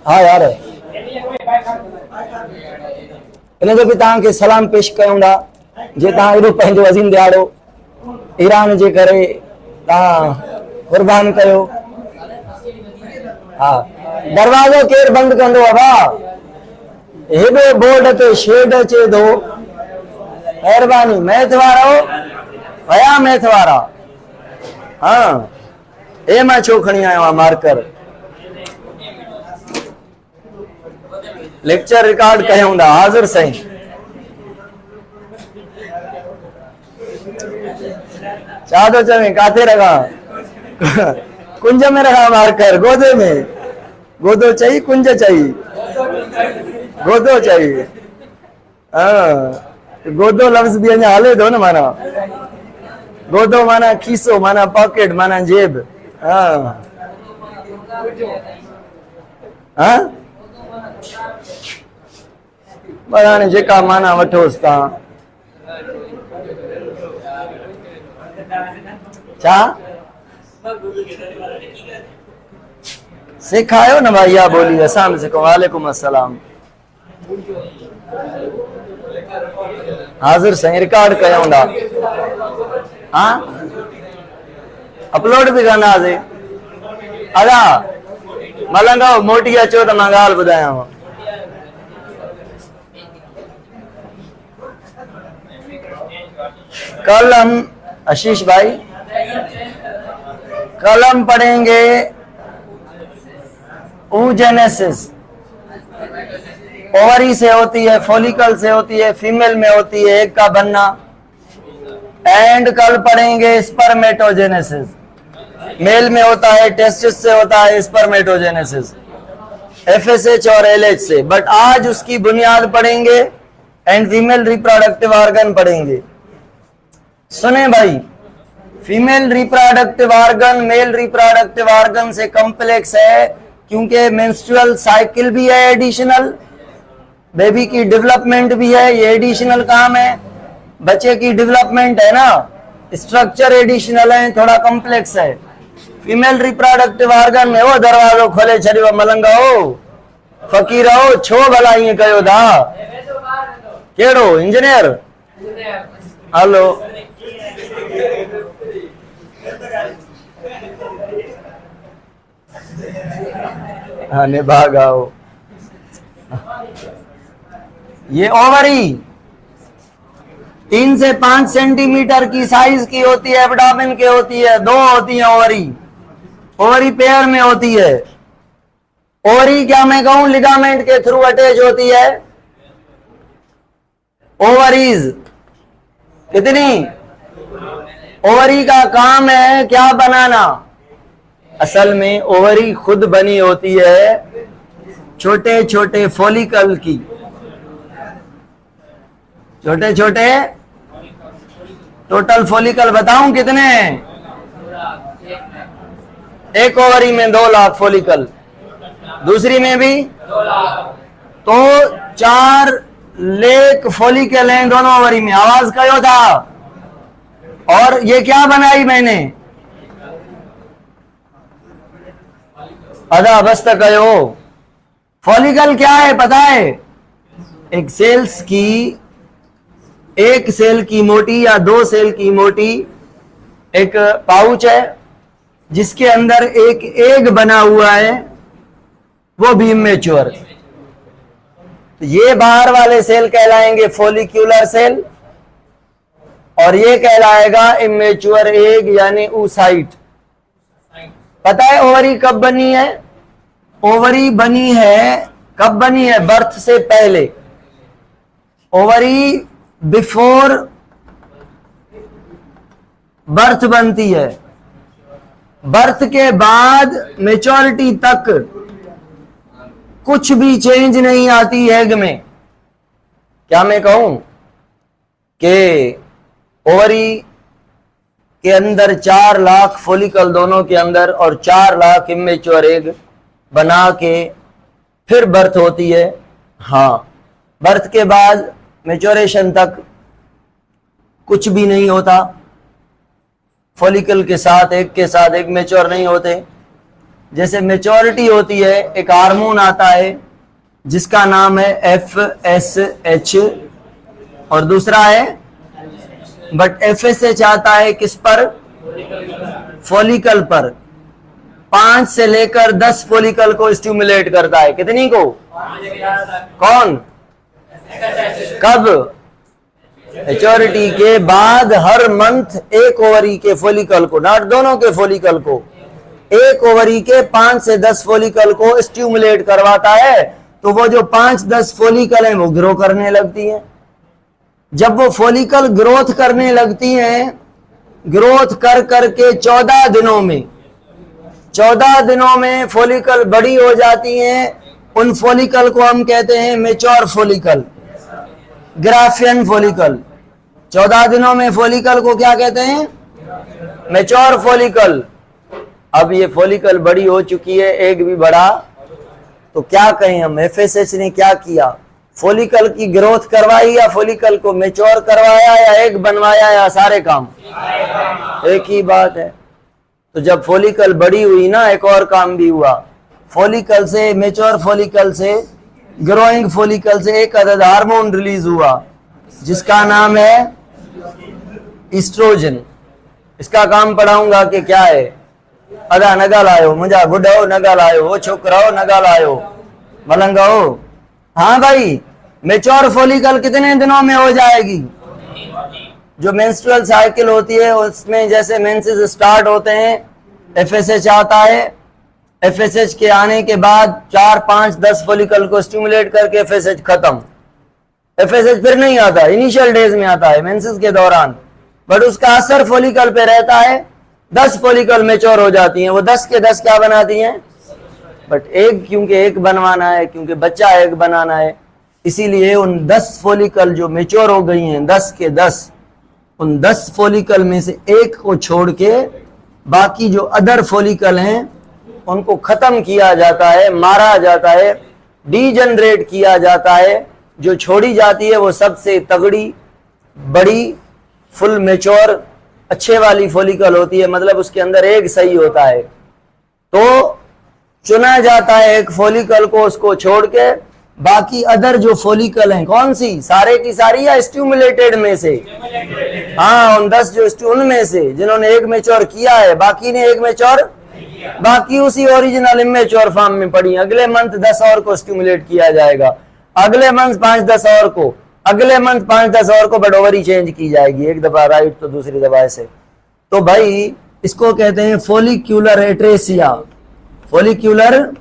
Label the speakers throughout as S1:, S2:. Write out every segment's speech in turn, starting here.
S1: हाँ यार इन जो भी तव्हांखे सलाम पेश कयूं था जे तव्हां एॾो पंहिंजो अज़ीम दिहाड़ो ईरान जे करे तव्हां कुर्बान कयो। हाँ दरवाज़ो केर बंद कंदो आहे भाउ? हेॾो बोर्ड ते शेड अचे थो। महिरबानी मैथ वारो वया मैथ वारा। हाँ ए मां छो खणी आयो आहियां मार्कर? लेक्चर रिकॉर्ड कयूं था। हाज़िर साईं। छा थो चवे काथे रखा? कुंज में रखा मार्कर? गोदे में? गोदो चई कुंज चई? गोदो चई। हाँ गोदो लफ्ज़ भी अञा हले थो न। माना गोदो माना खीसो माना पॉकेट माना जेब। हाँ हाँ पर हाणे जेका माना वठोसि तव्हां। छा सिखायो न भाई इहा ॿोली असां बि सिखो। वालेकुम अस्सलाम। हाज़िर साईं रिकॉर्ड कयूं था। हाँ अपलोड भी कंदासीं। अदा मलंगो मोटी अचो त मां ॻाल्हि ॿुधायांव। कल हम आशीष भाई कल हम पढ़ेंगे oogenesis। ओवरी से होती है, फॉलिकल से होती है, फीमेल में होती है एक का बनना। एंड कल पढ़ेंगे स्पर्मेटोजेनेसिस। मेल में होता है टेस्टिस से होता है स्पर्मेटोजेनेसिस FSH और LH से। बट आज उसकी बुनियाद पढ़ेंगे एंड फीमेल रिप्रोडक्टिव ऑर्गन पढ़ेंगे। सुने भाई female reproductive organ male reproductive organ से कॉम्प्लेक्स है क्योंकि मेंस्ट्रुअल साइकिल भी है एडिशनल, बेबी की डेवलपमेंट भी है, ये एडिशनल काम है। बच्चे की डेवलपमेंट है ना, स्ट्रक्चर एडिशनल है, थोड़ा कॉम्प्लेक्स है। फीमेल रिप्रोडक्टिव ऑर्गन में वो दरवाजो खोले छॾियो मलंग हो फकीर हो छो भला ईअं कयो था? केड़ो इंजीनियर? हेलो हाँ निभाग आओ। ये ओवरी 3 से 5 सेंटीमीटर की साइज की होती है, एब्डोमेन के होती है, 2 होती है ओवरी। ओवरी पेयर में होती है। ओवरी क्या मैं कहूं लिगामेंट के थ्रू अटैच होती है। ओवरीज कितनी? ओवरी का काम है क्या बनाना? असल में ओवरी खुद बनी होती है छोटे छोटे फॉलिकल की। छोटे छोटे टोटल फॉलिकल बताऊं कितने? एक ओवरी में 2 लाख फॉलिकल, दूसरी में भी 2 लाख, तो 4 लाख फॉलिकल हैं दोनों ओवरी में। आवाज कयो था? और ये क्या बनाई मैंने? अदा बस तक कयो। फॉलिकल क्या है पता है? एक सेल्स की, एक सेल की मोटी या 2 सेल की मोटी एक पाउच है जिसके अंदर एक एग बना हुआ है, वो भी इमेच्योर। तो ये बाहर वाले सेल कहलाएंगे फॉलिक्यूलर सेल और ये कहलाएगा इमेच्योर एग यानी oocyte। पता है ओवरी कब बनी है? ओवरी बनी है कब बनी है? बर्थ से पहले। ओवरी बिफोर बर्थ बनती है। बर्थ के बाद मेच्योरिटी तक कुछ भी चेंज नहीं आती एग में। क्या मैं कहूं कि ओवरी के अंदर 4 लाख फॉलिकल दोनों के अंदर और 4 लाख इमेच्योर एग बना के फिर बर्थ होती है। हाँ बर्थ के बाद मैच्योरेशन तक कुछ भी नहीं होता। फॉलिकल के साथ एग मैच्योर नहीं होते। जैसे मेच्योरिटी होती है, एक हार्मोन आता है जिसका नाम है FSH और दूसरा है, बट FSH आता है किस पर? फॉलिकल पर। 5 से लेकर 10 फॉलिकल को स्टिमुलेट करता है। कितनी को? कौन? कब? मेच्योरिटी के बाद हर मंथ एक ओवरी के फॉलिकल को, नॉट दोनों के फॉलिकल को, एक ओवरी के 5 से 10 फॉलिकल को स्टिमुलेट करवाता है। तो वो जो 5-10 फॉलिकल हैं वो ग्रो करने लगती हैं। जब वो फॉलिकल ग्रोथ करने लगती हैं, ग्रोथ कर करके 14 दिनों में फॉलिकल बड़ी हो जाती हैं। उन फॉलिकल को हम कहते हैं मेच्योर फॉलिकल, ग्राफियन फॉलिकल। 14 दिनों में फॉलिकल को क्या कहते हैं? Mature follicle. अब ये फॉलिकल बड़ी हो चुकी है, एग भी बड़ा, तो क्या कहें हम? FSH ने क्या किया? फॉलिकल की ग्रोथ करवाई या फॉलिकल को मेच्योर करवाया या एग बनवाया या सारे काम? एक ही बात है। तो जब फॉलिकल बड़ी हुई ना, एक और काम भी हुआ। फॉलिकल से, मेच्योर फॉलिकल से, ग्रोइंग फॉलिकल से एक अदद हार्मोन रिलीज हुआ जिसका नाम है ईस्ट्रोजन। इसका काम पढ़ाऊंगा कि क्या है। अदा नगा लायो, मुझा गुड्डो नगा लायो, वो छोकराओ नगा लायो, मलंगाओ। हाँ भाई, मेच्योर फॉलिकल कितने दिनों में हो जाएगी? जो मेंस्ट्रुअल साइकिल होती है उसमें जैसे मेंसेस स्टार्ट होते हैं, FSH आता है। FSH के आने के बाद 4, 5, 10 फॉलिकल को स्टिमुलेट करके FSH खत्म। FSH फिर नहीं आता, इनिशियल डेज में आता है मेंसेस के दौरान, बट उसका असर फॉलिकल पे रहता है। 10 फॉलिकल मेच्योर हो जाती हैं, वो 10 के 10 क्या बनाती हैं? बट एग, क्योंकि एग बनवाना है, क्योंकि बच्चा एग बनाना है, इसीलिए उन 10 फॉलिकल जो मेच्योर हो गई हैं, 10 के 10, उन 10 फॉलिकल में से एक को छोड़ के बाकी जो अदर फॉलिकल हैं उनको खत्म किया जाता है, मारा जाता है, डीजनरेट किया जाता है। जो छोड़ी जाती है वो सबसे तगड़ी, बड़ी, फुल मेच्योर, अच्छे वाली फॉलिकल होती है, मतलब उसके अंदर एग सही होता है। तो चुना जाता है एक फॉलिकल को, उसको छोड़ के बाकी अदर जो फॉलिकल हैं, कौन सी? सारे की सारी या स्टिमुलेटेड में से? हाँ, उन 10 जो उनमें से जिन्होंने एग मेच्योर किया है, बाकी ने एग मेच्योर, बाकी उसी ओरिजिनल इमेच्योर फॉर्म में पड़ी। अगले मंथ 10 और को स्टिमुलेट किया जाएगा, अगले मंथ 5-10 और को, अगले मंथ 5-10 और को, बट ओवरी चेंज की जाएगी, एक दफा राइट तो दूसरी दफा ऐसे। तो भाई इसको कहते हैं फॉलिक्यूलर एट्रेसिया। फॉलिक्यूलर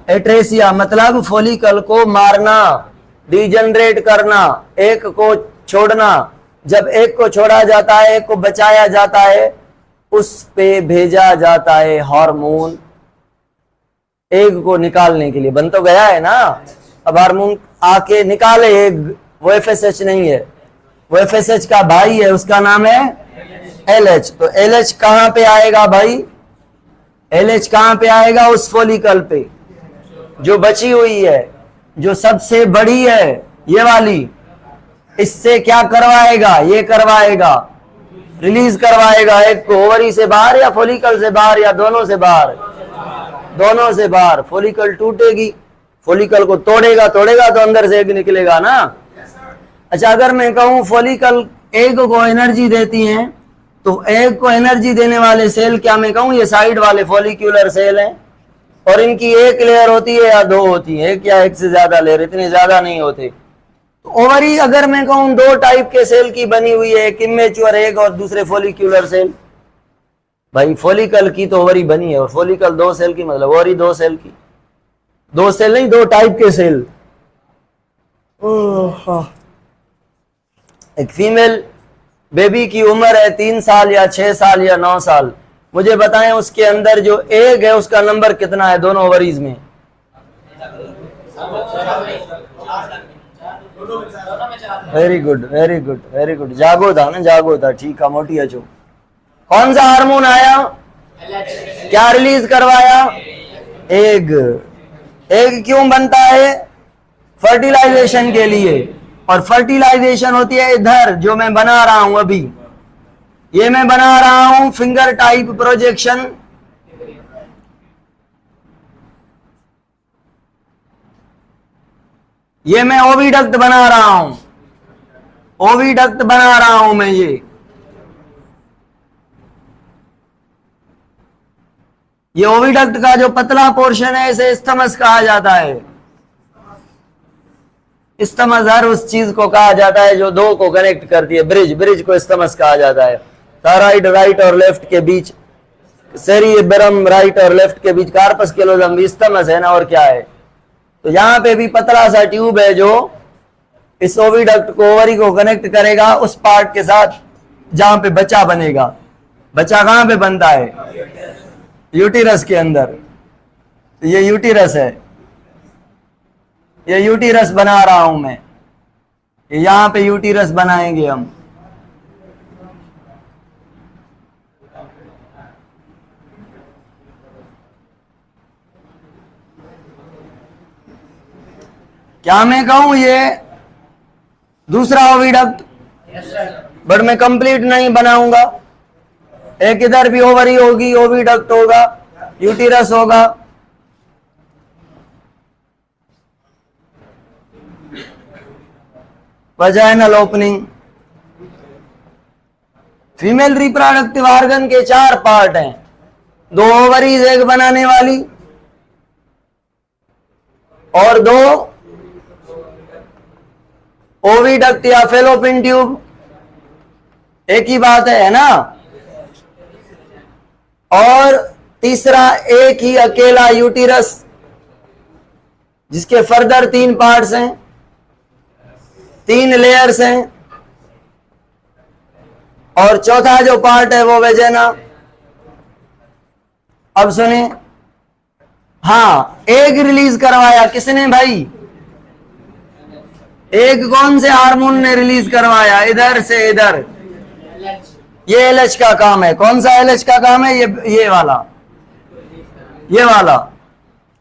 S1: एट्रेसिया मतलब फॉलिकल को मारना, डीजनरेट करना, एक को छोड़ना। जब एक को छोड़ा जाता है, एक को बचाया जाता है, उस पे भेजा जाता है हार्मोन, एग को निकालने के लिए। बन तो गया है ना, अब हार्मोन आके निकाले एग। वो FSH नहीं है, वो FSH का भाई है, उसका नाम है LH। तो LH कहां पे आएगा भाई? LH कहां पे आएगा? उस फॉलिकल पे जो बची हुई है, जो सबसे बड़ी है, ये वाली। इससे क्या करवाएगा? ये करवाएगा, रिलीज करवाएगा एक को ओवरी से बाहर या फॉलिकल से बाहर या दोनों से बाहर? दोनों से बाहर। फॉलिकल टूटेगी, फॉलिकल को तोड़ेगा तो अंदर से एग निकलेगा ना। अच्छा, अगर मैं कहूं फॉलिकल एग को एनर्जी देती हैं, तो एग को एनर्जी देने वाले सेल क्या मैं कहूं? ये साइड वाले फॉलिक्यूलर सेल हैं, और इनकी एक लेयर होती है या 2 होती है, एक या एक से ज्यादा लेयर, इतने ज्यादा नहीं होते। तो ओवरी अगर मैं कहूं 2 टाइप के सेल की बनी हुई है, एक इमेच्योर एग और दूसरे फॉलिक्यूलर सेल। भाई फॉलिकल की तो ओवरी बनी है, और फॉलिकल 2 सेल की, मतलब ओवरी 2 सेल की। 2 सेल नहीं, 2 टाइप के सेल। एक फीमेल बेबी की उम्र है 3 साल या 6 साल या 9 साल। मुझे बताएं उसके अंदर जो एग है उसका नंबर कितना है दोनों ओवरीज में? Very good, very good, very good. जागो था ना, जागो था, ठीक है, मोटी अचो। कौन सा हार्मोन आया? क्या रिलीज करवाया? एग। एग क्यों बनता है? फर्टिलाइजेशन के लिए। और फर्टिलाइजेशन होती है इधर, जो मैं बना रहा हूं अभी। ये मैं बना रहा हूं फिंगर टाइप प्रोजेक्शन। ये मैं ओविडक्ट बना रहा हूं, ओविडक्ट बना रहा हूं मैं। ये ओविडक्ट का जो पतला पोर्शन है इसे इस्थमस कहा जाता है। इस्थमस हर उस चीज को कहा जाता है जो दो को कनेक्ट करती है। ब्रिज, ब्रिज को इस्थमस कहा जाता है। थायराइड राइट और लेफ्ट के बीच, सेरिब्रम राइट और लेफ्ट के बीच कार्पस कैलोजम भी इस्थमस है ना, और क्या है। तो यहां पे भी पतला सा ट्यूब है जो इस ओविडक्ट को, ओवरी को कनेक्ट करेगा उस पार्ट के साथ जहां पे बच्चा बनेगा। बच्चा कहां पे बनता है? यूटिरस के अंदर। ये यूटिरस है, ये यूटिरस बना रहा हूं मैं। यहां पे यूटिरस बनाएंगे हम। क्या मैं कहूं ये दूसरा ओविडक्ट, बट मैं कंप्लीट नहीं बनाऊंगा। एक इधर भी ओवरी होगी, ओविडक्ट होगा, यूटिरस होगा। Vaginal opening. Female reproductive organ के 4 पार्ट हैं। 2 ओवरीज एग बनाने वाली और 2 ओविडक्ट या फेलोपियन ट्यूब। एक ही बात है ना। और तीसरा एक ही अकेला यूटिरस जिसके फर्दर 3 पार्ट्स हैं, 3 लेयर्स हैं। और चौथा जो पार्ट है वो वेजेना। अब सुने, हाँ, एग रिलीज करवाया किसने भाई? एग कौन से हार्मोन ने रिलीज करवाया? इधर से इधर। ये एलएच का काम है। कौन सा एलएच का काम है? ये वाला, ये वाला।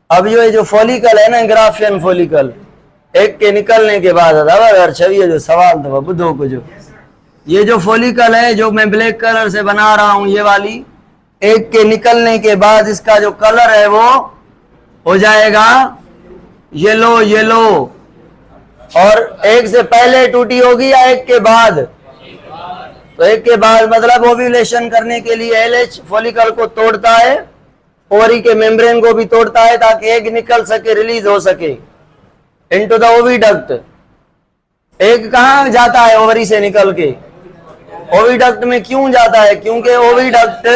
S1: अब ये जो फॉलिकल है ना, ग्राफियन फॉलिकल, एग के निकलने के बाद छवि जो सवाल था बुद्धों को, जो ये जो फॉलिकल है जो मैं ब्लैक कलर से बना रहा हूं, ये वाली, एग के निकलने के बाद इसका जो कलर है वो हो जाएगा येलो येलो। और एग से पहले टूटी होगी या एग के बाद? तो एग के बाद, मतलब ओव्यूलेशन करने के लिए एलएच फॉलिकल को तोड़ता है, ओवरी के मेम्ब्रेन को भी तोड़ता है ताकि एग निकल सके, रिलीज हो सके इनटू द ओविडक्ट। एग कहां जाता है ओवरी से निकल के? ओविडक्ट में क्यों जाता है? क्योंकि ओविडक्ट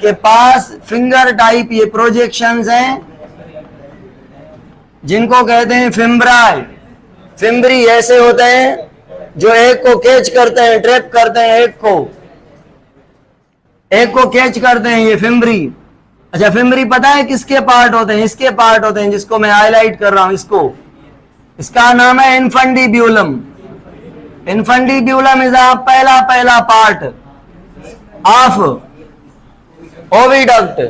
S1: के पास फिंगर टाइप ये प्रोजेक्शंस हैं जिनको कहते हैं फिम्ब्राई। फिम्ब्री ऐसे होते हैं जो एग को कैच करते हैं, ट्रैप करते हैं एग को कैच करते हैं, ये फिम्ब्री। अच्छा, फिम्ब्री पता है किसके पार्ट होते हैं? इसके पार्ट होते हैं जिसको मैं हाईलाइट कर रहा हूं, इसको। इसका नाम है इन्फंडिब्यूलम। इन्फंडिब्यूलम इज पहला पार्ट ऑफ ओविडक्ट।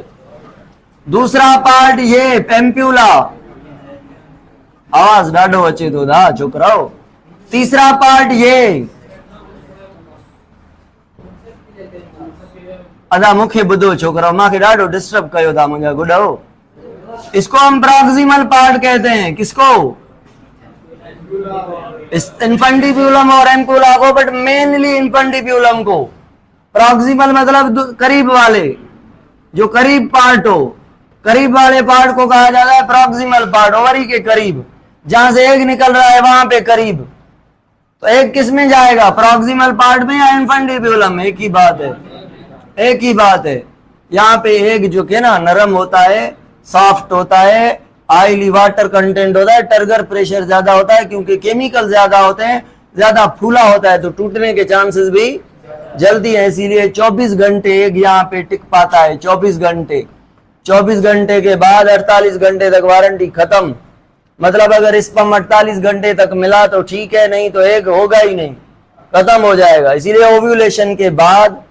S1: दूसरा पार्ट ये पेम्प्यूला। आवाज डाडो अचे तो दा चुप रहो। तीसरा पार्ट ये अदा मुखे बुधो छोकरा, मांखे डाडो डिस्टर्ब कयो था मुझे गुडो। इसको हम प्रॉक्सिमल पार्ट कहते हैं। किसको? इन्फंडिब्यूलम और एम्पुला को, बट मेनली इन्फंडिब्यूलम को। प्रॉक्सिमल मतलब करीब वाले, जो करीब पार्ट हो। करीब वाले पार्ट को कहा जाता है प्रॉक्सिमल पार्ट, ओवरी के करीब, जहां से एग निकल रहा है वहां पे करीब। तो एग किस में जाएगा? प्रॉक्सिमल पार्ट में या इन्फंडिब्यूलम में? एक ही बात है, एक ही बात है। यहाँ पे एग जो के ना नरम होता है, सॉफ्ट होता है, ऑयली वाटर कंटेंट होता है, टर्गर प्रेशर ज्यादा होता है क्योंकि केमिकल ज्यादा होते हैं, ज्यादा फूला होता है तो टूटने के चांसेस भी जल्दी है। इसीलिए 24 घंटे एग यहाँ पे टिक पाता है। 24 घंटे 24 घंटे के बाद 48 घंटे तक वारंटी खत्म। मतलब अगर स्पर्म 48 घंटे तक मिला तो ठीक है, नहीं तो एग होगा ही नहीं, खत्म हो जाएगा। इसीलिए ओव्यूलेशन के बाद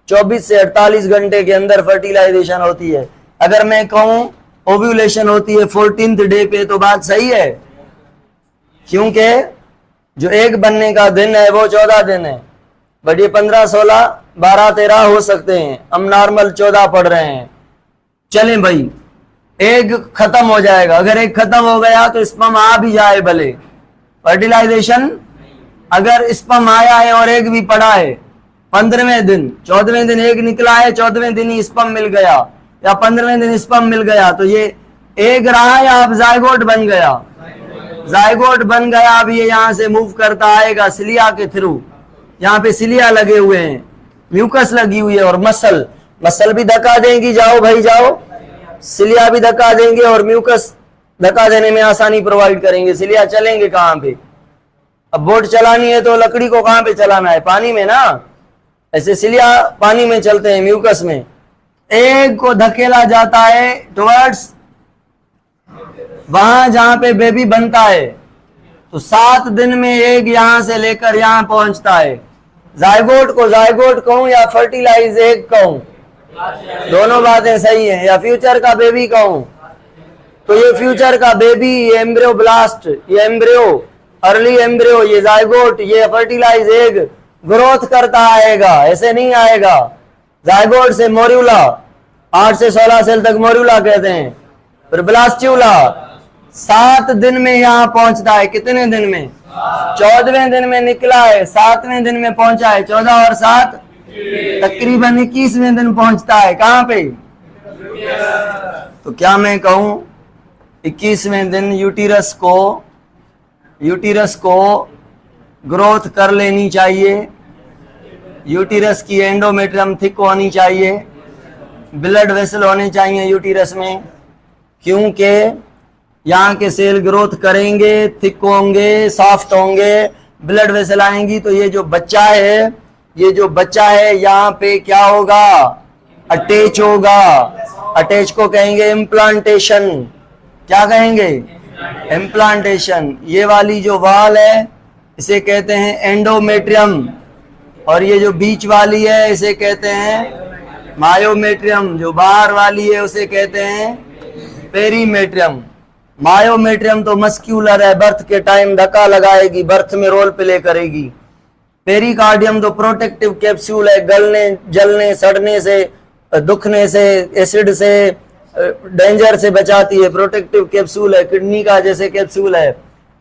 S1: 24 से 48 घंटे के अंदर फर्टिलाइजेशन होती है। अगर मैं कहूं ओव्यूलेशन होती है 14th डे पे तो बात सही है, क्योंकि जो एग बनने का दिन है वो 14 दिन है, बट ये 15, 16, 12, 13 हो सकते हैं। हम नॉर्मल 14 पढ़ रहे हैं। चलें भाई, एग खत्म हो जाएगा। अगर एग खत्म हो गया तो स्पर्म आ भी जाए भले, फर्टिलाइजेशन, अगर स्पर्म आया है और एग भी पड़ा है 15वें दिन, 14वें दिन एग निकला है, 14वें दिन ही स्पर्म मिल गया या 15वें दिन स्पर्म मिल गया, तो ये एग रहा या अब जायगोट बन गया? जायगोट बन गया। अब ये यहां से मूव करता आएगा सिलिया के थ्रू। यहाँ पे सिलिया लगे हुए हैं, म्यूकस लगी हुई है और मसल भी धक्का देंगी, जाओ भाई जाओ। सिलिया भी धक्का देंगे और म्यूकस धक्का देने में आसानी प्रोवाइड करेंगे। सिलिया चलेंगे कहाँ पे? अब बोट चलानी है तो लकड़ी को कहाँ पे चलाना है? पानी में ना। ऐसे सिलिया पानी में चलते हैं, म्यूकस में। एग को धकेला जाता है टुवर्ड्स वहां जहां पे बेबी बनता है। तो 7 दिन में एग यहां से लेकर यहां पहुंचता है। जायगोट को जायगोट कहूं या फर्टिलाइज एग कहूं? दोनों बातें सही हैं। या फ्यूचर का बेबी कहूं? तो ये फ्यूचर का बेबी, ये एम्ब्रियो ब्लास्ट, ये एम्ब्रियो, अर्ली एम्ब्रियो, ये जायगोट, ये फर्टिलाइज एग ग्रोथ करता आएगा। ऐसे नहीं आएगा। जायगोट से मोर्यूला, 8 से 16 सेल तक मोर्यूला कहते हैं। फिर ब्लास्ट्यूला 7 दिन में यहां पहुंचता है। कितने दिन में? 14वें दिन में निकला है, 7वें दिन में पहुंचा है। 14 और 7 तकरीबन 21वें दिन पहुंचता है। कहां पे? तो क्या मैं कहूं 21वें दिन यूटिरस को ग्रोथ कर लेनी चाहिए। यूटिरस की एंडोमेट्रियम थिक होनी चाहिए, ब्लड वेसल होने चाहिए यूटिरस में, क्योंकि यहाँ के सेल ग्रोथ करेंगे, थिक होंगे, सॉफ्ट होंगे, ब्लड वेसल आएंगी। तो ये जो बच्चा है यहाँ पे क्या होगा? अटैच होगा। अटैच को कहेंगे इम्प्लांटेशन। क्या कहेंगे? इम्प्लांटेशन। ये वाली जो वाल है इसे कहते हैं एंडोमेट्रियम, और ये जो बीच वाली है इसे कहते हैं मायोमेट्रियम। जो बाहर वाली है उसे कहते हैं पेरीमेट्रियम। मायोमेट्रियम तो मस्क्यूलर है, बर्थ के टाइम धक्का लगाएगी, बर्थ में रोल प्ले करेगी। पेरिकार्डियम तो प्रोटेक्टिव कैप्सूल है, गलने, जलने, सड़ने से, दुखने से, एसिड से, डेंजर से बचाती है। प्रोटेक्टिव कैप्सूल है, किडनी का जैसे कैप्सूल है।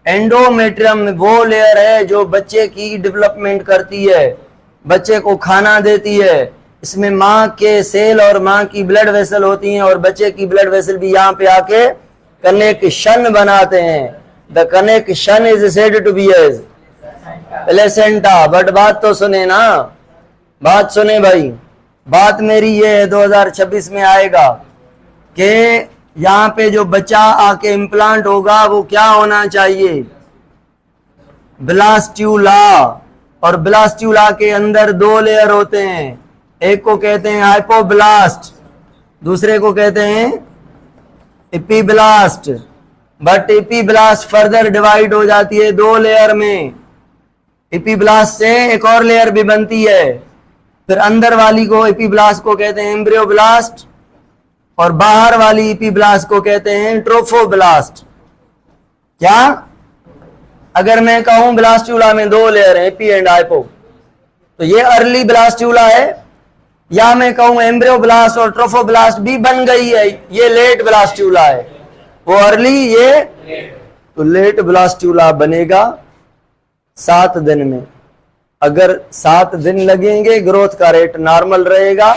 S1: एंडोमेट्रियम वो लेयर है जो बच्चे की डेवलपमेंट करती है, बच्चे को खाना देती है। इसमें माँ के सेल और माँ की ब्लड वेसल होती हैं, और बच्चे की ब्लड वेसल भी यहाँ पे आके कनेक्शन बनाते हैं। The connection is said to be as placenta. But बात तो सुने ना, बात सुने भाई। बात मेरी ये है 2026 में आएगा कि यहाँ पे जो बच्चा आके इम्प्लांट होगा वो क्या होना चाहिए? ब्लास्ट्यूला। और ब्लास्ट्यूला के अंदर 2 लेयर होते हैं। एक को कहते हैं हाइपोब्लास्ट, दूसरे को कहते हैं epiblast. But epiblast further divide हो जाती है 2 लेयर में। एपीब्लास्ट से एक और लेयर भी बनती है। फिर अंदर वाली को एपीब्लास्ट को कहते हैं एम्ब्रियोब्लास्ट, और बाहर वाली एपीब्लास्ट को कहते हैं ट्रोफोब्लास्ट। क्या? अगर मैं कहूं ब्लास्ट्यूला में 2 लेयर है, एपी एंड हाइपो, तो ये अर्ली ब्लास्ट्यूला है। या मैं कहूं एम्ब्रियोब्लास्ट और ट्रोफोब्लास्ट भी बन गई है, ये लेट ब्लास्ट्यूला है। वो अर्ली, ये तो लेट ब्लास्ट्यूला बनेगा 7 दिन में। अगर 7 दिन लगेंगे, ग्रोथ का रेट नॉर्मल रहेगा,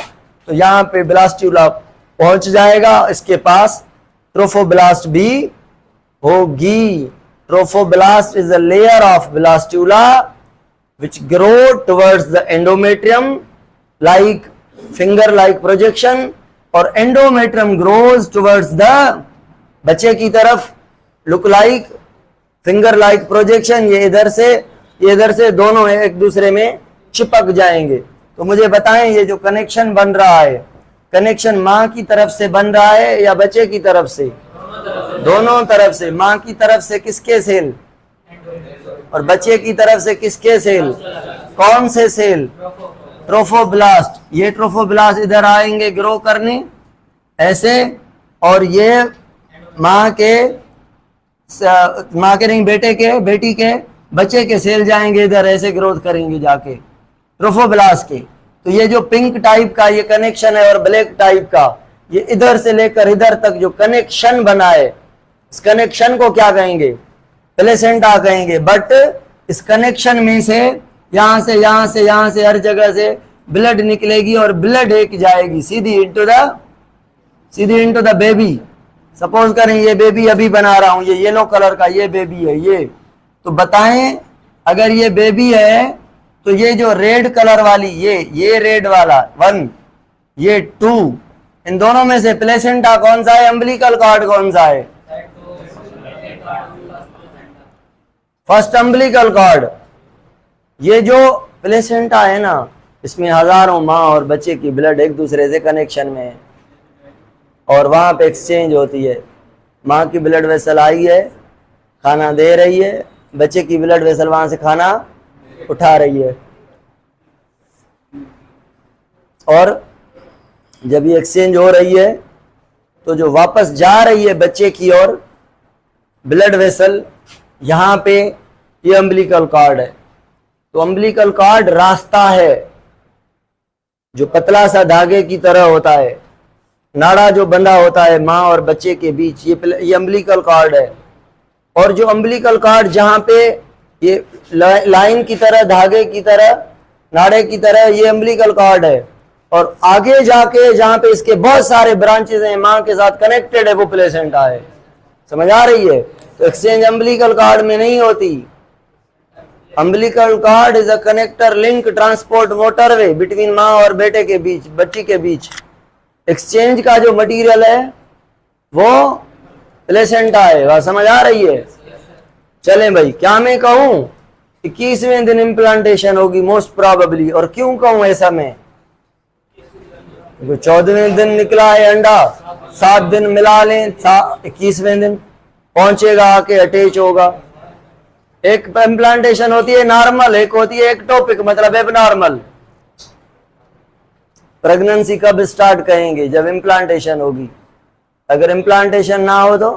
S1: तो यहाँ पे ब्लास्ट्यूला पहुंच जाएगा। इसके पास ट्रोफोब्लास्ट भी होगी। Trophoblast is a layer of blastula which grow towards the endometrium like finger-like projection, और endometrium grows towards the बच्चे की तरफ look like finger-like projection। ये इधर से दोनों एक दूसरे में चिपक जाएंगे। तो मुझे बताएं, ये जो कनेक्शन बन रहा है, कनेक्शन माँ की तरफ से बन रहा है या बच्चे की तरफ से? दोनों तरफ से। माँ की तरफ से किसके सेल, और बच्चे की तरफ से किसके सेल? कौन से सेल? ट्रोफोब्लास्ट। ये ट्रोफोब्लास्ट इधर आएंगे ग्रो करने ऐसे, और ये माँ के नहीं, बेटी के बच्चे के सेल जाएंगे इधर, ऐसे ग्रोथ करेंगे जाके ट्रोफोब्लास्ट के। तो ये जो पिंक टाइप का ये कनेक्शन है और ब्लैक टाइप का, ये इधर से लेकर इधर तक जो कनेक्शन बना है, इस कनेक्शन को क्या कहेंगे? प्लेसेंटा कहेंगे। बट इस कनेक्शन में से यहां से यहां से यहां से हर जगह से ब्लड निकलेगी और ब्लड एक जाएगी सीधी इनटू द बेबी। सपोज करें ये बेबी अभी बना रहा हूं, ये येलो कलर का ये बेबी है ये, तो बताएं अगर ये बेबी है तो ये जो रेड कलर वाली ये रेड वाला 1, ये 2, इन दोनों में से प्लेसेंटा कौन सा है, अम्बिलिकल कॉर्ड कौन सा है? First umbilical cord. ये जो प्लेसेंटा है ना, इसमें हजारों माँ और बच्चे की ब्लड एक दूसरे से कनेक्शन में है और वहां पे एक्सचेंज होती है। माँ की ब्लड वेसल आई है, खाना दे रही है, बच्चे की ब्लड वेसल वहां से खाना उठा रही है, और जब ये एक्सचेंज हो रही है तो जो वापस जा रही है बच्चे की ओर ब्लड वेसल, यहां पे ये अम्बिलिकल कॉर्ड है। तो अम्बिलिकल कॉर्ड रास्ता है जो पतला सा धागे की तरह होता है, नाड़ा जो बंधा होता है माँ और बच्चे के बीच, ये अम्बिलिकल कॉर्ड है। और जो अम्बिलिकल कॉर्ड जहां पे ये लाइन की तरह, धागे की तरह, नाड़े की तरह, ये अम्बिलिकल कॉर्ड है। और आगे जाके जहां पे इसके बहुत सारे ब्रांचेस हैं, माँ के साथ कनेक्टेड है, वो प्लेसेंटा है। समझ आ रही है? तो एक्सचेंज अम्बिलिकल कॉर्ड में नहीं होती। Umbilical cord is a connector, link, transport motorway between माँ और बेटे के बीच, बच्ची के बीच। एक्सचेंज का जो मटेरियल है वो प्लेसेंटा है। वह समझ आ रही है? चलें भाई, क्या मैं कहूं 21वें दिन इम्प्लांटेशन होगी मोस्ट प्रोबेबली। और क्यों कहूं ऐसा मैं? 14वें दिन निकला है अंडा, 7 दिन मिला लें, 21वें दिन पहुंचेगा, आके अटैच होगा। एक इम्प्लांटेशन होती है नॉर्मल, एक होती है एक्टोपिक, मतलब एबनॉर्मल। प्रेगनेंसी कब स्टार्ट कहेंगे? जब इम्प्लांटेशन होगी। अगर इम्प्लांटेशन ना हो तो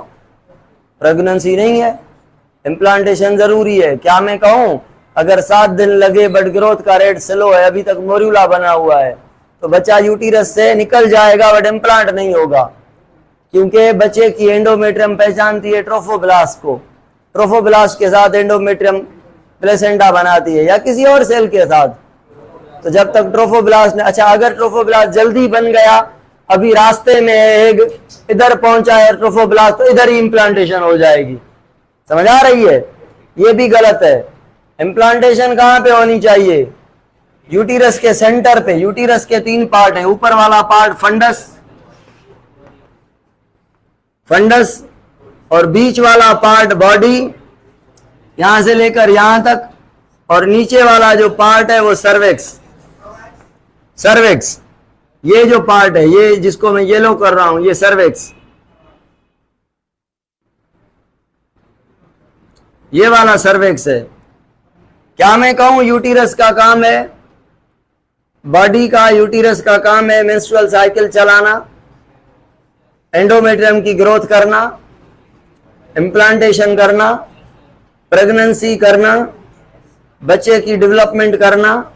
S1: प्रेगनेंसी नहीं है, इम्प्लांटेशन जरूरी है। क्या मैं कहूं अगर 7 दिन लगे बट ग्रोथ का रेट स्लो है, अभी तक मोर्यूला बना हुआ है, तो बच्चा यूटीरस से निकल जाएगा बट इम्प्लांट नहीं होगा, क्योंकि बच्चे की एंडोमेट्रियम पहचानती है ट्रोफोब्लास्ट को, ट्रोफोब्लास्ट के साथ एंडोमेट्रियम प्लेसेंटा बनाती है या किसी और सेल के साथ। तो जब तक ट्रोफोब्लास्ट ने, अच्छा अगर ट्रोफोब्लास्ट जल्दी बन गया, अभी रास्ते में एग इधर पहुंचा है ट्रोफोब्लास्ट, तो इधर ही इम्प्लांटेशन हो जाएगी। समझ आ रही है? ये भी गलत है। इम्प्लांटेशन कहां पे होनी चाहिए? यूटीरस के सेंटर पे। यूटीरस के 3 पार्ट हैं, ऊपर वाला पार्ट फंडस और बीच वाला पार्ट बॉडी, यहां से लेकर यहां तक, और नीचे वाला जो पार्ट है वो सर्वेक्स। ये जो पार्ट है, ये जिसको मैं येलो कर रहा हूं, ये सर्वेक्स, ये वाला सर्वेक्स है। क्या मैं कहूं यूटीरस का काम है, बॉडी का, यूटीरस का काम है मेंस्ट्रुअल साइकिल चलाना, एंडोमेट्रियम की ग्रोथ करना, इम्प्लांटेशन करना, प्रेगनेंसी करना, बच्चे की डेवलपमेंट करना,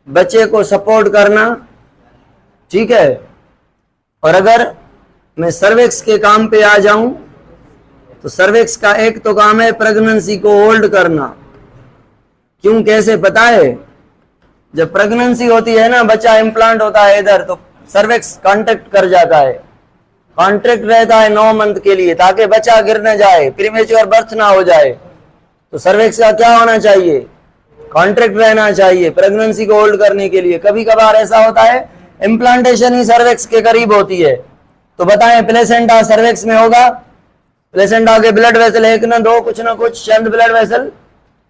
S1: बच्चे को सपोर्ट करना, ठीक है। और अगर मैं सर्वेक्स के काम पे आ जाऊं तो सर्वेक्स का एक तो काम है प्रेगनेंसी को होल्ड करना। क्यों, कैसे पता है? जब प्रेगनेंसी होती है ना, बच्चा इम्प्लांट होता है इधर, तो सर्वेक्स कांटेक्ट कर जाता है, कॉन्ट्रैक्ट रहता है 9 मंथ के लिए, ताकि बच्चा गिर न जाए, प्रीमेच्योर बर्थ ना हो जाए। तो सर्वेक्स का क्या होना चाहिए? कॉन्ट्रैक्ट रहना चाहिए प्रेगनेंसी को होल्ड करने के लिए। कभी कभार ऐसा होता है इम्प्लांटेशन ही सर्वेक्स के करीब होती है, तो बताएं प्लेसेंटा सर्वेक्स में होगा? प्लेसेंटा के ब्लड वेसल एक न दो, कुछ ना कुछ चंद ब्लड वेसल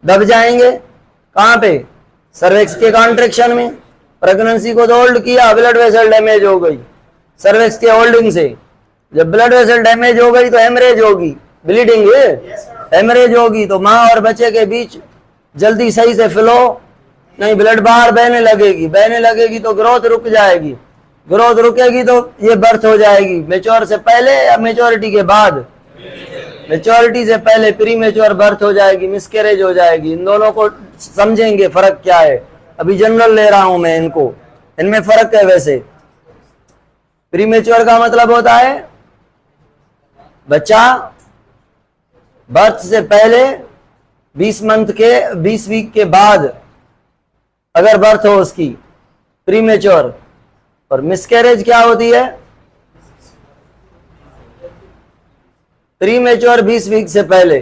S1: दब जाएंगे। कहां पे? सर्वेक्स के कॉन्ट्रैक्शन में। प्रेगनेंसी को तो होल्ड किया, ब्लड वेसल डैमेज हो गई सर्वेक्स के होल्डिंग से। जब ब्लड वेसल डैमेज हो गई तो हेमरेज होगी, ब्लीडिंग है, हेमरेज होगी, तो माँ और बच्चे के बीच जल्दी सही से फ्लो नहीं, ब्लड बाहर बहने लगेगी तो ग्रोथ रुक जाएगी, ग्रोथ रुकेगी तो ये बर्थ हो जाएगी। मेच्योर से पहले या मेच्योरिटी के बाद? मेच्योरिटी से पहले प्री मेच्योर बर्थ हो जाएगी, मिसकैरेज हो जाएगी। इन दोनों को समझेंगे फर्क क्या है, अभी जनरल ले रहा हूं मैं इनको, इनमें फर्क है। वैसे प्री मेच्योर का मतलब होता है बच्चा बर्थ से पहले 20 वीक के बाद अगर बर्थ हो उसकी प्रीमेच्योर, और मिसकैरेज क्या होती है? प्रीमेच्योर 20 वीक से पहले।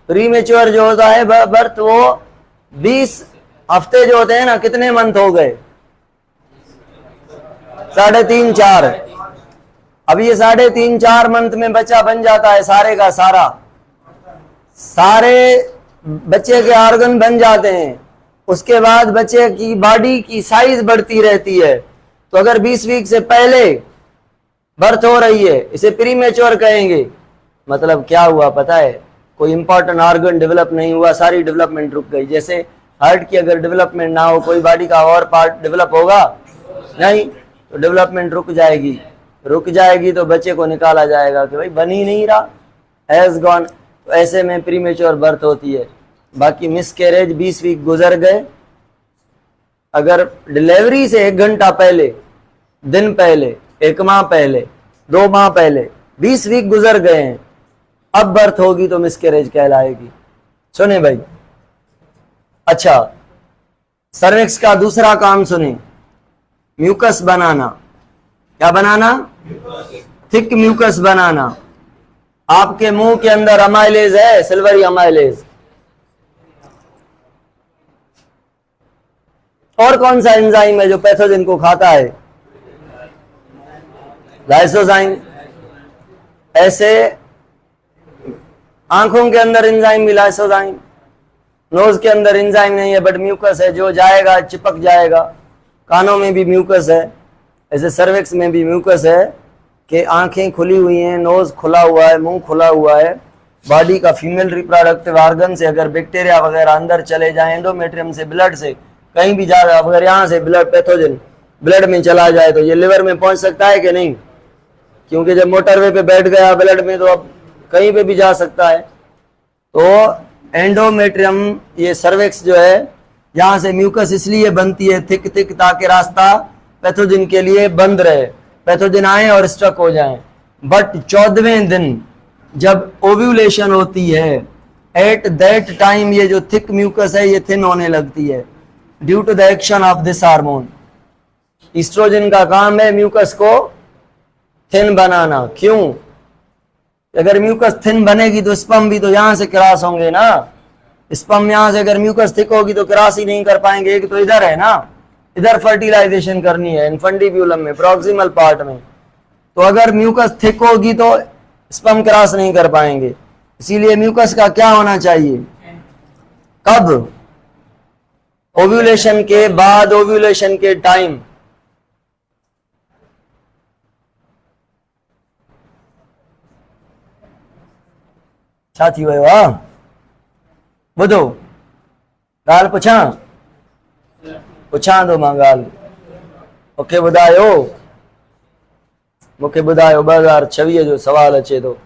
S1: प्रीमेच्योर जो होता है बर्थ, वो 20 हफ्ते जो होते हैं ना, कितने मंथ हो गए? 3.5 4। अब ये 3.5 4 मंथ में बच्चा बन जाता है, सारे का सारा, सारे बच्चे के ऑर्गन बन जाते हैं। उसके बाद बच्चे की बॉडी की साइज बढ़ती रहती है। तो अगर 20 वीक से पहले बर्थ हो रही है, इसे प्रीमेच्योर कहेंगे। मतलब क्या हुआ पता है? कोई इंपॉर्टेंट ऑर्गन डेवलप नहीं हुआ, सारी डेवलपमेंट रुक गई। जैसे हार्ट की अगर डेवलपमेंट ना हो, कोई बॉडी का और पार्ट डेवलप होगा नहीं, तो डेवलपमेंट रुक जाएगी। रुक जाएगी तो बच्चे को निकाला जाएगा कि भाई बन ही नहीं रहा, हैज गॉन। तो ऐसे में प्रीमेच्योर बर्थ होती है। बाकी मिसकैरेज 20 वीक गुजर गए, अगर डिलीवरी से 1 घंटा पहले, दिन पहले, 1 माह पहले, 2 माह पहले 20 वीक गुजर गए हैं, अब बर्थ होगी तो मिसकैरेज कहलाएगी। सुने भाई। अच्छा, सर्विक्स का दूसरा काम सुने, म्यूकस बनाना। क्या बनाना? थिक म्यूकस बनाना। आपके मुंह के अंदर अमाइलेज है, सिल्वरी अमाइलेज। और कौन सा एंजाइम है जो पैथोजन को खाता है? लाइसोजाइम। ऐसे आंखों के अंदर एंजाइम भी लाइसोजाइम, नोज के अंदर एंजाइम नहीं है बट म्यूकस है, जो जाएगा चिपक जाएगा। कानों में भी म्यूकस है, ऐसे सर्विक्स में भी म्यूकस है कि आंखें खुली हुई हैं, नोज खुला हुआ है, मुंह खुला हुआ है। बॉडी का फीमेल रिप्रोडक्टिव ऑर्गन से अगर बैक्टीरिया वगैरह अंदर चले जाए, एंडोमेट्रियम से, ब्लड से कहीं भी जा, अगर यहाँ से ब्लड पैथोजन ब्लड में चला जाए तो ये लिवर में पहुंच सकता है कि नहीं? क्योंकि जब मोटरवे पे बैठ गया ब्लड में तो अब कहीं पे भी जा सकता है। तो एंडोमेट्रियम, ये सर्विक्स जो है, यहाँ से म्यूकस इसलिए बनती है थिक थिक, ताकि रास्ता पैथोजन के लिए बंद रहे, पैथोजन आए और स्ट्रक हो जाए। बट 14वें दिन जब ओव्यूलेशन होती है, एट दैट टाइम ये जो थिक म्यूकस है ये थिन होने लगती है due to the action of this hormone. Oestrogen का काम है म्यूकस को थिन बनाना। क्यों? अगर म्यूकस थिन बनेगी तो स्पर्म भी तो यहां से क्रॉस होंगे ना। स्पर्म यहां से, अगर म्यूकस थिक होगी तो क्रॉस ही नहीं कर पाएंगे। एक तो इधर है ना, इधर फर्टिलाइजेशन करनी है इन्फंडिब्यूलम में, प्रॉक्सिमल पार्ट में। तो अगर म्यूकस थिक होगी तो स्पर्म क्रॉस नहीं कर पाएंगे। इसीलिए म्यूकस का क्या होना चाहिए? कब? ओव्यूलेशन के बाद, ओव्यूलेशन के टाइम। छा थी वियो आहे? ॿुधो, ॻाल्हि पुछां थो मां ॻाल्हि। मूंखे ॿुधायो 2026 जो सवाल अचे थो।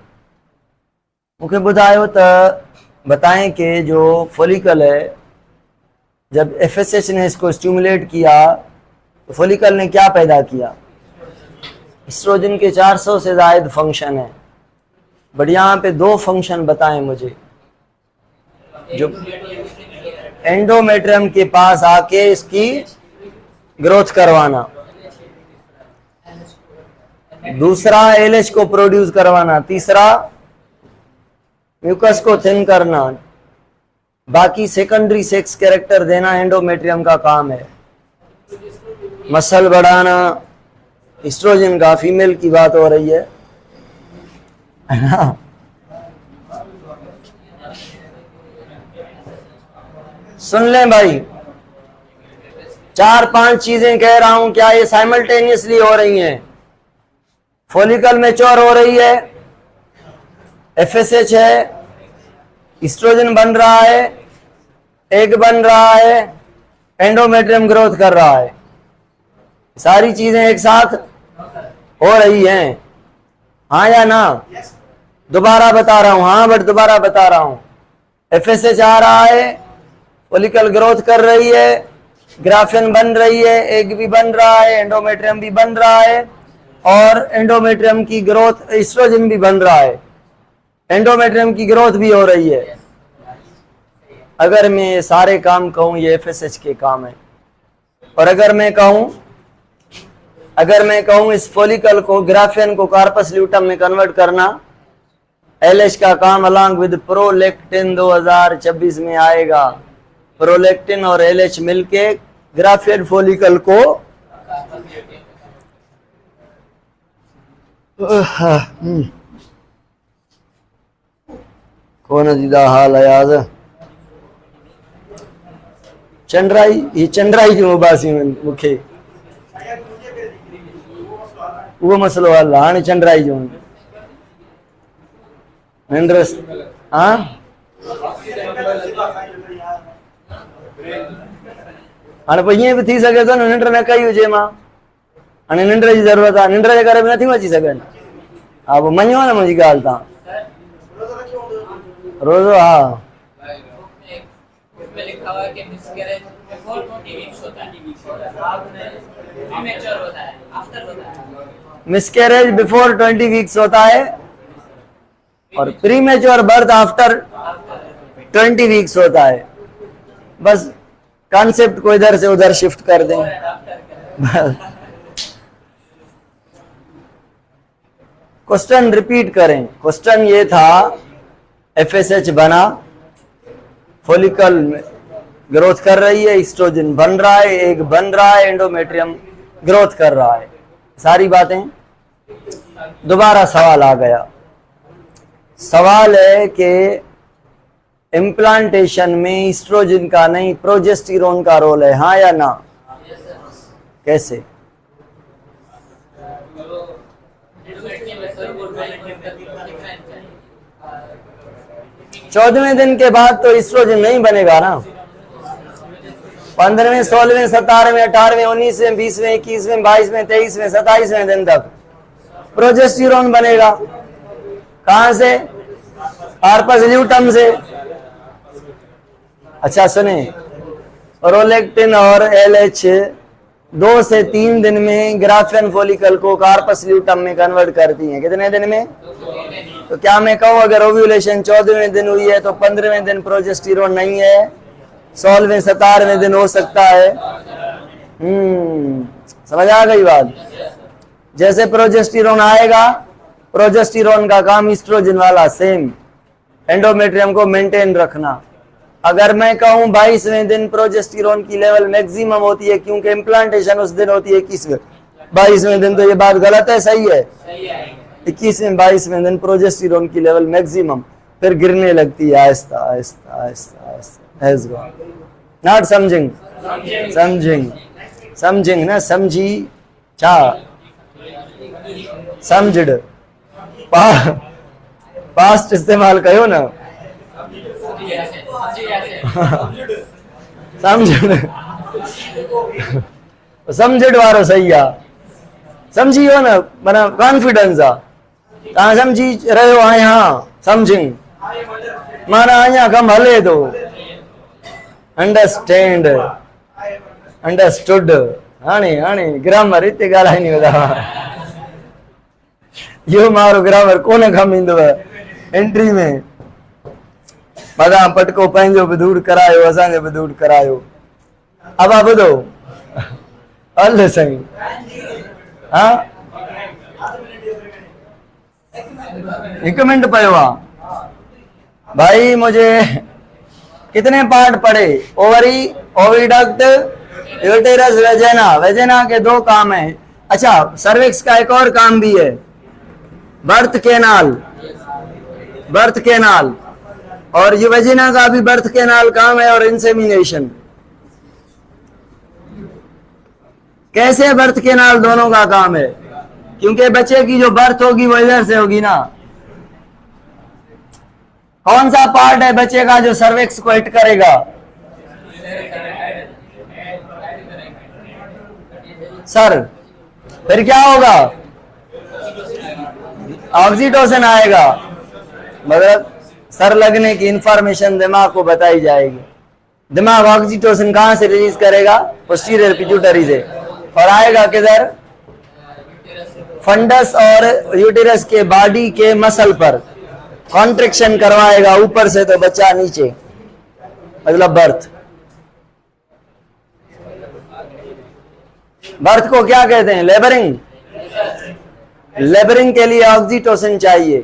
S1: मुझे बतायो तो बताएं कि जो फोलिकल है, जब एफएसएच ने इसको स्टिमुलेट किया तो फोलिकल ने क्या पैदा किया? एस्ट्रोजन के 400 से ज़ायद फंक्शन है, बट यहाँ पे 2 फंक्शन बताएं मुझे। जो एंडोमेट्रियम के पास आके इसकी ग्रोथ करवाना, दूसरा एलएच को प्रोड्यूस करवाना, तीसरा म्यूकस को थिन करना, बाकी सेकेंडरी सेक्स कैरेक्टर देना एंडोमेट्रियम का काम है। मसल बढ़ाना एस्ट्रोजन का, फीमेल की बात हो रही है ना। सुन लें भाई, 4-5 चीजें कह रहा हूं, क्या ये साइमल्टेनियसली हो रही हैं? फोलिकल मैच्योर हो रही है, एफएसएच है, एस्ट्रोजन बन रहा है, एग बन रहा है, एंडोमेट्रियम ग्रोथ कर रहा है। सारी चीजें एक साथ हो रही हैं, हाँ या ना? दोबारा बता रहा हूं, हाँ बट दोबारा बता रहा हूं। एफएसएच आ रहा है, फोलिकल ग्रोथ कर रही है, ग्राफियन बन रही है, एग भी बन रहा है, एंडोमेट्रियम भी बन रहा है, और एंडोमेट्रियम की ग्रोथ एस्ट्रोजन भी बन रहा है। एंडोमेट्रियम की ग्रोथ भी हो रही है। अगर मैं ये सारे काम कहूं ये एफएसएच के काम है। और अगर मैं कहूं इस फोलिकल को, ग्राफियन को कार्पस ल्यूटम में कन्वर्ट करना, एलएच का काम अलॉन्ग विद प्रोलेक्टिन 2026 में आएगा। प्रोलेक्टिन और एलएच मिलके ग्राफियन फोलिकल को कौन दीदा हाल है आज चंद्राई जो बासी मुखे वो मसलो हल हाणे चंद्राई जो निंड्र हाँ हाणे पोइ ईअं बि थी सघे थो न निंड न कई हुजे मां, हाणे निंड जी ज़रूरत आहे, निंड जे करे बि नथियूं अची सघनि। हा पोइ मञो न मुंहिंजी ॻाल्हि तव्हां रोज़ो। हा मिसकैरेज बिफोर 20 वीक्स होता है और pre mature birth after 20 weeks होता है। बस कॉन्सेप्ट को इधर से उधर शिफ्ट कर दें। क्वेश्चन रिपीट करें। क्वेश्चन ये था एफएसएच बना, फोलिकल ग्रोथ कर रही है, ईस्ट्रोजन बन रहा है, एग बन रहा है, एंडोमेट्रियम ग्रोथ कर रहा है, सारी बातें। दोबारा सवाल आ गया। सवाल है कि इम्प्लांटेशन में ईस्ट्रोजन का नहीं प्रोजेस्टेरोन का रोल है, हाँ या ना? कैसे? चौदहवें दिन के बाद तो ईस्ट्रोजन नहीं बनेगा ना। 15वें, 16वें, 17वें, 18वें, 19वें, 20वें, 21वें, 22वें, 23वें, 27वें दिन तक प्रोजेस्टेरोन बनेगा। कहां से? कार्पस ल्यूटम से। अच्छा सुने, प्रोलेक्टिन और एलएच 2 से 3 दिन में ग्राफियन फोलिकल को कार्पस ल्यूटम में कन्वर्ट करती हैं। कितने दिन में? तो क्या मैं कहूं अगर ओव्यूलेशन 14वें दिन हुई है तो 15वें दिन प्रोजेस्टेरोन नहीं है, 16वें 17वें दिन हो सकता है। समझ आ गई बात? जैसे प्रोजेस्टेरोन आएगा, प्रोजेस्टेरोन का काम ईस्ट्रोजन वाला सेम, एंडोमेट्रियम को मेंटेन रखना। अगर मैं कहूं 22वें दिन प्रोजेस्टेरोन की लेवल मैक्सिमम होती है क्योंकि इम्प्लांटेशन उस दिन होती है 21वें, 22वें दिन, तो ये बात गलत है सही है? 21वें 22वें दिन प्रोजेस्टेरोन की लेवल मैक्सिमम, फिर गिरने लगती है आहिस्ता आहिस्ता आहिस्ता आहिस्ता। नॉट समझिंग समझिंग समझिंग ना समझी चा समझड पास्ट इस्तेमाल कयो ना समझड वारो सही आ। समझी हो ना माना कॉन्फिडेंस आ, तव्हां समझी रहियो आहियां, समझिंग माना अञा कम हले थो। Understand understood. हाणे हाणे ग्रामर हिते ॻाल्हाइणी वधा, इहो मारो ग्रामर कोन कमु ईंदव एंट्री में। मदां पटको पंहिंजो बि दूर करायो, असांजो बि दूर करायो। अब ॿुधो हल साईं। हा 1 मिनट पयो आहे भाई। मुझे कितने पार्ट पढ़े? Ovary, oviduct, uterus, वेजेना। वेजेना के 2 काम है। अच्छा, सर्विक्स का एक और काम भी है, बर्थ कैनाल। बर्थ कैनाल और ये वेजिना का भी बर्थ कैनाल काम है और इंसेमिनेशन। कैसे बर्थ कैनाल दोनों का काम है? क्योंकि बच्चे की जो बर्थ होगी वो इधर से होगी ना। कौन सा पार्ट है बच्चे का जो सर्विक्स को हिट करेगा? सर, फिर क्या होगा? ऑक्सीटोसिन आएगा, मतलब सर लगने की इंफॉर्मेशन दिमाग को बताई जाएगी। दिमाग ऑक्सीटोसिन कहां से रिलीज करेगा? पोस्टीरियर पिट्यूटरी से, और आएगा किधर? फंडस और यूटेरस के बॉडी के मसल पर। कॉन्ट्रेक्शन करवाएगा ऊपर से तो बच्चा नीचे, मतलब बर्थ। बर्थ को क्या कहते हैं? लेबरिंग। लेबरिंग के लिए ऑक्सीटोसिन चाहिए।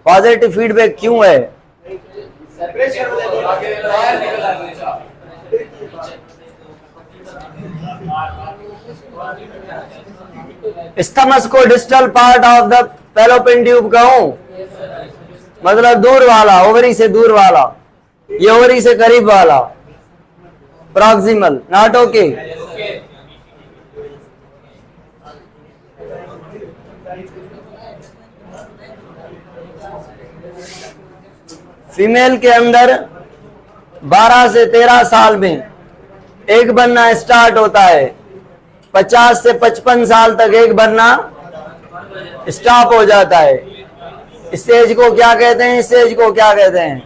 S1: पॉजिटिव फीडबैक क्यों है? स्थमस को distal part of the fallopian tube कहूं, मतलब दूर वाला, ओवरी से दूर वाला, ये ओवरी से करीब वाला, प्रॉक्सिमल, नॉट ओके। फीमेल के अंदर 12 से 13 साल में एक बनना स्टार्ट होता है, 50 से 55 साल तक एक बनना स्टॉप हो जाता है। स्टेज को क्या कहते हैं? स्टेज को क्या कहते हैं?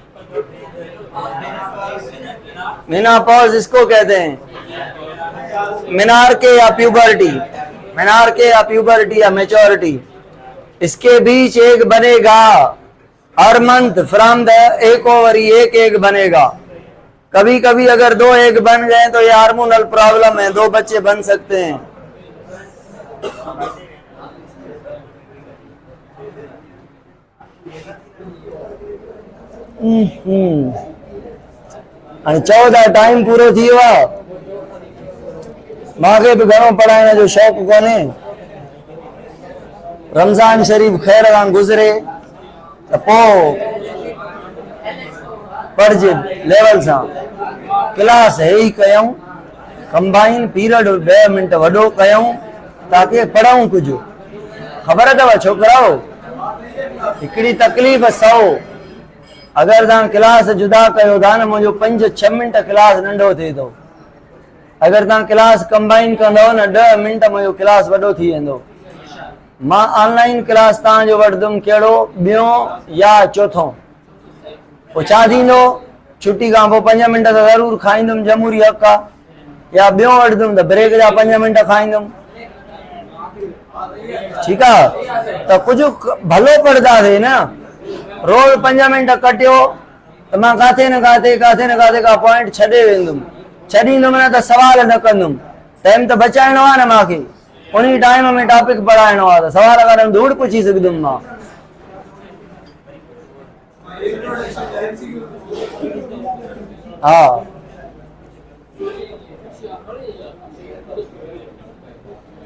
S1: मेनोपॉज इसको कहते हैं। मेनार्के या प्यूबर्टी, मेनार्के या प्यूबर्टी या मैच्योरिटी, इसके बीच एक बनेगा हर मंथ फ्रॉम द एक ओवरी, एक एक बनेगा। कभी कभी अगर 2 एग बन गए तो ये हार्मोनल प्रॉब्लम है, 2 बच्चे बन सकते हैं। અને 14 टाइम पूरो थी हुआ। मांगे भी घणो पढ़ाइण जो शौक़ कोन्हे। रमज़ान शरीफ ख़ैर खां गुज़रे त पोइ पढ़जे लेवल सां। क्लास है ही कयूं, कंबाइन पीरियड 2 मिनट वॾो कयूं ताकि पढ़ूं कुछ। ख़बर अथव छोकराओ, हिकिड़ी तकलीफ़ सौ, अगर तव्हां क्लास जुदा कयो था न, मुंहिंजो 5-6 मिनट क्लास नंढो थिए थो। अगर तव्हां क्लास कंबाइन कंदव न 10 मिनट मुंहिंजो क्लास वॾो थी वेंदो। मां ऑनलाइन क्लास तव्हांजो वठंदुमि, कहिड़ो? ॿियों या चौथों। पोइ छा थींदो? छुट्टी खां पोइ 5 मिनट त ज़रूरु खाईंदुमि, जमहूरी हक़ आहे। या ॿियों वठंदुमि त ब्रेक जा 5 मिनट खाईंदुमि। ठीकु आहे, त कुझु भलो पढ़ंदासीं न। रोज़ 5 मिनट कटियो त मां काथे न काथे का पॉइंट छॾे वेंदुमि। छॾींदुमि न त सवाल न कंदुमि। टाइम त बचाइणो आहे न मूंखे, उन टाइम में टॉपिक पढ़ाइणो आहे, त सवाल करणु धूड़ पुछी सघंदुमि मां। हा